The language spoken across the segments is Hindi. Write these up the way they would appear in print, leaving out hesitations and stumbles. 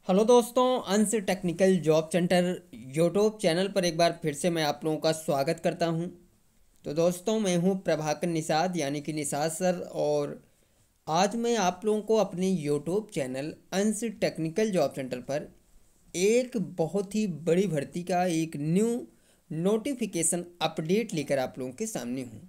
हेलो दोस्तों, अंश technical job centre YouTube channel पर एक बार फिर से मैं आप लोगों का स्वागत करता हूं। तो दोस्तों, मैं हूं प्रभाकर निषाद यानी कि निषाद सर। और आज मैं आप लोगों को अपने यूट्यूब चैनल अंश टेक्निकल जॉब सेंटर पर एक बहुत ही बड़ी भर्ती का एक न्यू नोटिफिकेशन अपडेट लेकर आप लोगों के सामने हूं।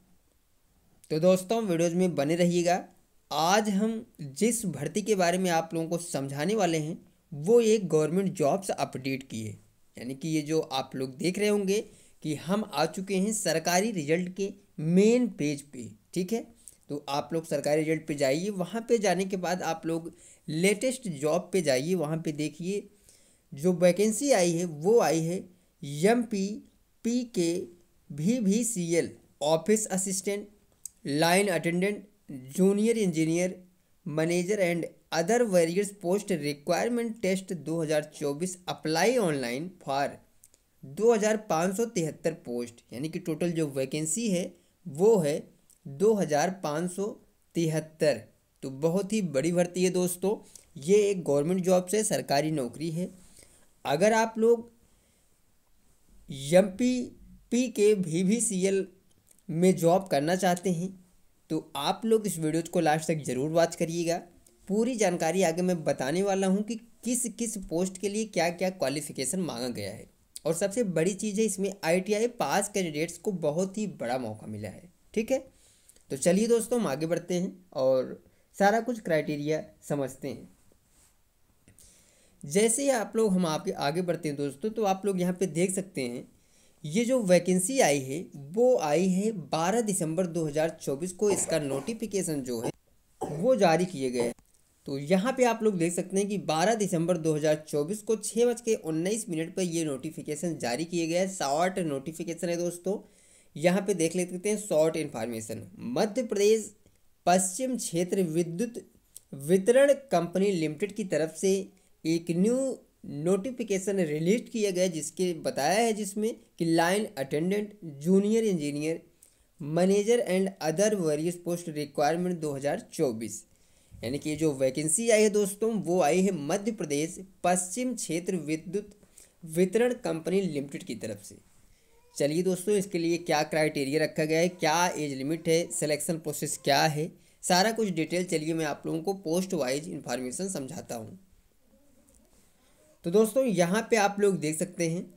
तो दोस्तों, वीडियोज में बने रहिएगा। आज हम जिस भर्ती के बारे में आप लोगों को समझाने वाले हैं वो एक गवर्नमेंट जॉब्स अपडेट की है। यानी कि ये जो आप लोग देख रहे होंगे कि हम आ चुके हैं सरकारी रिजल्ट के मेन पेज पे। ठीक है, तो आप लोग सरकारी रिजल्ट पे जाइए, वहाँ पे जाने के बाद आप लोग लेटेस्ट जॉब पे जाइए, वहाँ पे देखिए जो वैकेंसी आई है वो आई है MPPK VVCL office assistant, line attendant, junior engineer, manager and other various post requirement test 2024 apply online for 2573 post. यानी कि टोटल जो वैकेंसी है वो है 2573। तो बहुत ही बड़ी भर्ती है दोस्तों। ये एक गवर्नमेंट जॉब से सरकारी नौकरी है। अगर आप लोग MPPK VVCL में जॉब करना चाहते हैं तो आप लोग इस वीडियो को लास्ट तक ज़रूर वॉच करिएगा। पूरी जानकारी आगे मैं बताने वाला हूं कि किस किस पोस्ट के लिए क्या क्या क्वालिफिकेशन मांगा गया है। और सबसे बड़ी चीज़ है, इसमें ITI पास कैंडिडेट्स को बहुत ही बड़ा मौका मिला है। ठीक है, तो चलिए दोस्तों, हम आगे बढ़ते हैं और सारा कुछ क्राइटेरिया समझते हैं। जैसे ही आप लोग हम आपके आगे बढ़ते हैं दोस्तों, तो आप लोग यहाँ पे देख सकते हैं ये जो वैकेंसी आई है वो आई है 12 दिसंबर 2024 को। इसका नोटिफिकेशन जो है वो जारी किए गए हैं। तो यहाँ पे आप लोग देख सकते हैं कि 12 दिसंबर 2024 को 6:19 पर ये नोटिफिकेशन जारी किए गए हैं। शॉर्ट नोटिफिकेशन है दोस्तों। यहाँ पे देख लेते हैं शॉर्ट इन्फॉर्मेशन। मध्य प्रदेश पश्चिम क्षेत्र विद्युत वितरण कंपनी लिमिटेड की तरफ से एक न्यू नोटिफिकेशन रिलीज किया गया, जिसके बताया है जिसमें कि line attendant, junior engineer, manager and other various post requirement 2024। यानी कि जो वैकेंसी आई है दोस्तों वो आई है मध्य प्रदेश पश्चिम क्षेत्र विद्युत वितरण कंपनी लिमिटेड की तरफ से। चलिए दोस्तों, इसके लिए क्या क्राइटेरिया रखा गया है, क्या एज लिमिट है, सिलेक्शन प्रोसेस क्या है, सारा कुछ डिटेल चलिए मैं आप लोगों को पोस्ट वाइज इंफॉर्मेशन समझाता हूँ। तो दोस्तों, यहाँ पे आप लोग देख सकते हैं,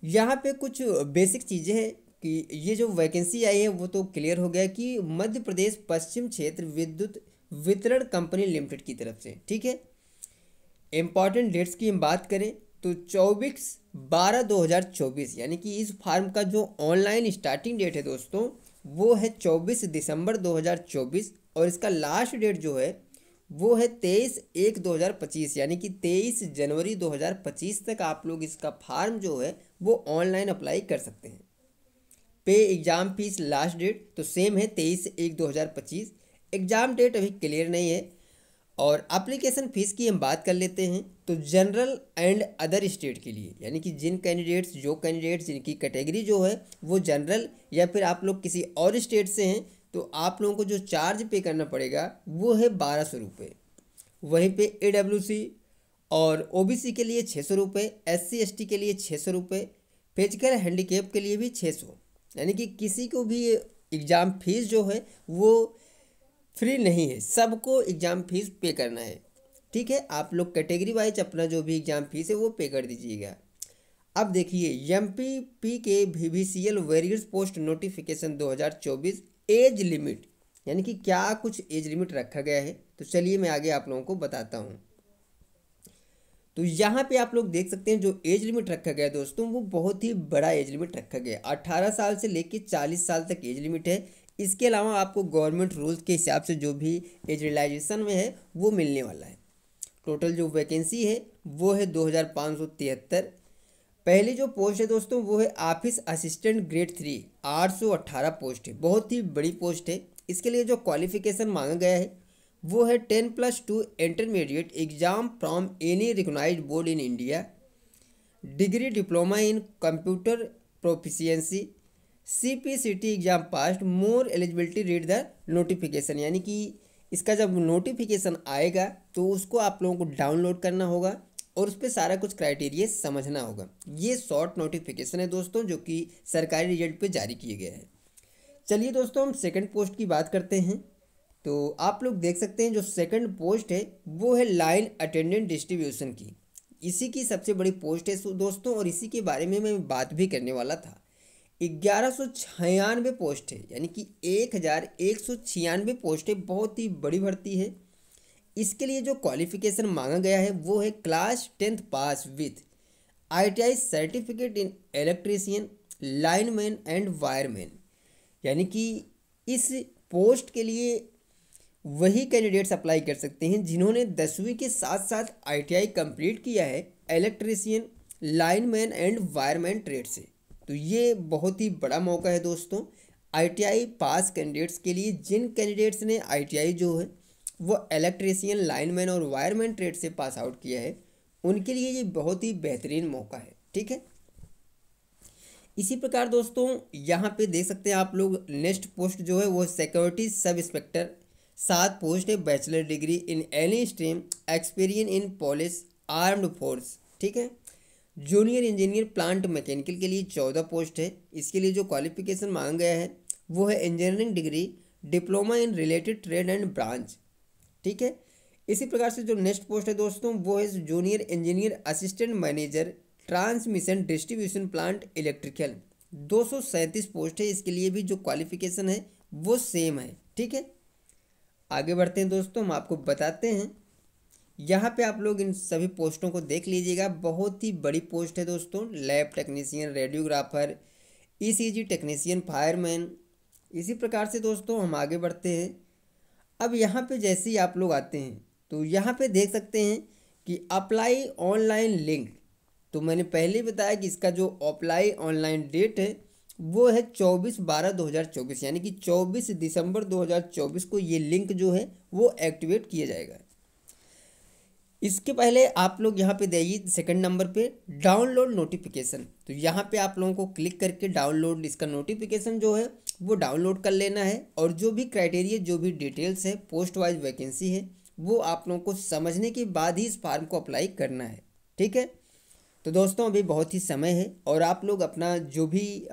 यहाँ पे कुछ बेसिक चीज़ें हैं कि ये जो वैकेंसी आई है वो तो क्लियर हो गया कि मध्य प्रदेश पश्चिम क्षेत्र विद्युत वितरण कंपनी लिमिटेड की तरफ से। ठीक है, इम्पॉर्टेंट डेट्स की हम बात करें तो 24/12/2024, यानी कि इस फॉर्म का जो ऑनलाइन स्टार्टिंग डेट है दोस्तों वो है 24 दिसंबर 2024। और इसका लास्ट डेट जो है वो है 23/1/2025, यानी कि 23 जनवरी 2025 तक आप लोग इसका फॉर्म जो है वो ऑनलाइन अप्लाई कर सकते हैं। पे एग्ज़ाम फीस लास्ट डेट तो सेम है 23/1/2025। एग्ज़ाम डेट अभी क्लियर नहीं है। और एप्लीकेशन फ़ीस की हम बात कर लेते हैं तो जनरल एंड अदर स्टेट के लिए, यानी कि जो कैंडिडेट्स जिनकी कैटेगरी जो है वो जनरल या फिर आप लोग किसी और स्टेट से हैं तो आप लोगों को जो चार्ज पे करना पड़ेगा वो है 1200 रुपये। वहीं पे AWC और OBC के लिए 600 रुपये, SC ST के लिए 600 रुपये, फिजिकल हैंडीकेप के लिए भी 600। यानी कि किसी को भी एग्ज़ाम फीस जो है वो फ्री नहीं है, सबको एग्ज़ाम फीस पे करना है। ठीक है, आप लोग कैटेगरी वाइज अपना जो भी एग्ज़ाम फीस है वो पे कर दीजिएगा। अब देखिए MPPK VVCL various post notification 2024 age limit, यानी कि क्या कुछ एज लिमिट रखा गया है। तो चलिए मैं आगे आप लोगों को बताता हूँ। तो यहाँ पे आप लोग देख सकते हैं जो एज लिमिट रखा गया है दोस्तों वो बहुत ही बड़ा एज लिमिट रखा गया है। 18 साल से लेकर 40 साल तक एज लिमिट है। इसके अलावा आपको गवर्नमेंट रूल्स के हिसाब से जो भी एज रियलाइजेशन में है वो मिलने वाला है। टोटल जो वैकेंसी है वो है 2573। पहली जो पोस्ट है दोस्तों वो है ऑफिस असिस्टेंट ग्रेड 3, 818 पोस्ट है, बहुत ही बड़ी पोस्ट है। इसके लिए जो क्वालिफिकेशन मांगा गया है वो है 10+2 intermediate exam from any recognised board in India, degree diploma in computer proficiency, CPCT exam passed, more eligibility read the notification. यानी कि इसका जब नोटिफिकेशन आएगा तो उसको आप लोगों को डाउनलोड करना होगा और उस पर सारा कुछ क्राइटेरिया समझना होगा। ये शॉर्ट नोटिफिकेशन है दोस्तों, जो कि सरकारी रिजल्ट पे जारी किए गए हैं। चलिए दोस्तों, हम सेकंड पोस्ट की बात करते हैं। तो आप लोग देख सकते हैं जो सेकंड पोस्ट है वो है लाइन अटेंडेंट डिस्ट्रीब्यूशन की। इसी की सबसे बड़ी पोस्ट है दोस्तों, और इसी के बारे में मैं बात भी करने वाला था। 1196 पोस्ट है, यानी कि 1196 पोस्ट है, बहुत ही बड़ी भर्ती है। इसके लिए जो क्वालिफिकेशन मांगा गया है वो है class 10th pass with ITI certificate in electrician, lineman and wireman. यानी कि इस पोस्ट के लिए वही कैंडिडेट्स अप्लाई कर सकते हैं जिन्होंने 10वीं के साथ साथ ITI कंप्लीट किया है electrician, lineman and wireman trade से। तो ये बहुत ही बड़ा मौका है दोस्तों ITI पास कैंडिडेट्स के लिए। जिन कैंडिडेट्स ने ITI जो है वो इलेक्ट्रीशियन, लाइनमैन और वायरमैन ट्रेड से पास आउट किया है, उनके लिए ये बहुत ही बेहतरीन मौका है। ठीक है, इसी प्रकार दोस्तों यहाँ पे देख सकते हैं आप लोग, नेक्स्ट पोस्ट जो है वो सिक्योरिटी सब इंस्पेक्टर, 7 पोस्ट है, bachelor degree in any stream, experience in police, armed force. ठीक है, जूनियर इंजीनियर प्लांट मैकेनिकल के लिए 14 पोस्ट है। इसके लिए जो क्वालिफिकेशन मांगा गया है वो है engineering degree, diploma in related trade and branch. ठीक है, इसी प्रकार से जो नेक्स्ट पोस्ट है दोस्तों वो है junior engineer assistant manager, transmission distribution plant electrical, 237 post है। इसके लिए भी जो क्वालिफिकेशन है वो सेम है। ठीक है, आगे बढ़ते हैं दोस्तों, हम आपको बताते हैं। यहाँ पे आप लोग इन सभी पोस्टों को देख लीजिएगा, बहुत ही बड़ी पोस्ट है दोस्तों। Lab technician, radiographer, ECG technician, fireman. इसी प्रकार से दोस्तों हम आगे बढ़ते हैं। अब यहाँ पे जैसे ही आप लोग आते हैं तो यहाँ पे देख सकते हैं कि अप्लाई ऑनलाइन लिंक। तो मैंने पहले ही बताया कि इसका जो अप्लाई ऑनलाइन डेट है वो है 24/12/2024, यानी कि 24 दिसंबर 2024 को ये लिंक जो है वो एक्टिवेट किया जाएगा। इसके पहले आप लोग यहाँ पे देखिए सेकंड नंबर पे डाउनलोड नोटिफिकेशन। तो यहाँ पे आप लोगों को क्लिक करके डाउनलोड इसका नोटिफिकेशन जो है वो डाउनलोड कर लेना है, और जो भी क्राइटेरिया, जो भी डिटेल्स है, पोस्ट वाइज वैकेंसी है, वो आप लोगों को समझने के बाद ही इस फॉर्म को अप्लाई करना है। ठीक है, तो दोस्तों अभी बहुत ही समय है, और आप लोग अपना जो भी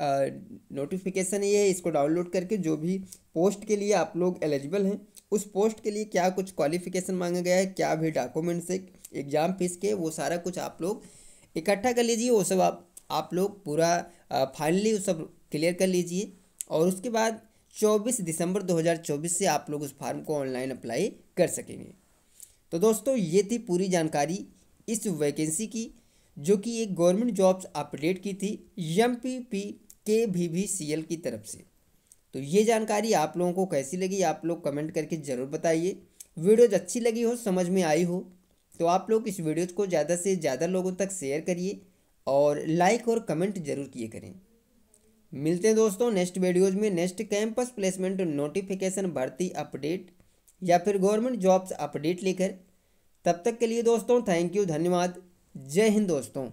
नोटिफिकेशन ये है इसको डाउनलोड करके जो भी पोस्ट के लिए आप लोग एलिजिबल हैं, उस पोस्ट के लिए क्या कुछ क्वालिफिकेशन मांगा गया है, क्या भी डॉक्यूमेंट्स है, एग्ज़ाम फीस के, वो सारा कुछ आप लोग इकट्ठा कर लीजिए। वो सब आप लोग पूरा फाइनली वो सब क्लियर कर लीजिए, और उसके बाद 24 दिसंबर 2024 से आप लोग उस फॉर्म को ऑनलाइन अप्लाई कर सकेंगे। तो दोस्तों ये थी पूरी जानकारी इस वैकेंसी की, जो कि एक गवर्नमेंट जॉब्स अपडेट की थी MPPKVVCL की तरफ से। तो ये जानकारी आप लोगों को कैसी लगी, आप लोग कमेंट करके ज़रूर बताइए। वीडियोज अच्छी लगी हो, समझ में आई हो, तो आप लोग इस वीडियोज़ को ज़्यादा से ज़्यादा लोगों तक शेयर करिए, और लाइक और कमेंट जरूर किए करें। मिलते हैं दोस्तों नेक्स्ट वीडियोज़ में, नेक्स्ट कैंपस प्लेसमेंट नोटिफिकेशन, भर्ती अपडेट या फिर गवर्नमेंट जॉब्स अपडेट लेकर। तब तक के लिए दोस्तों थैंक यू, धन्यवाद, जय हिंद दोस्तों।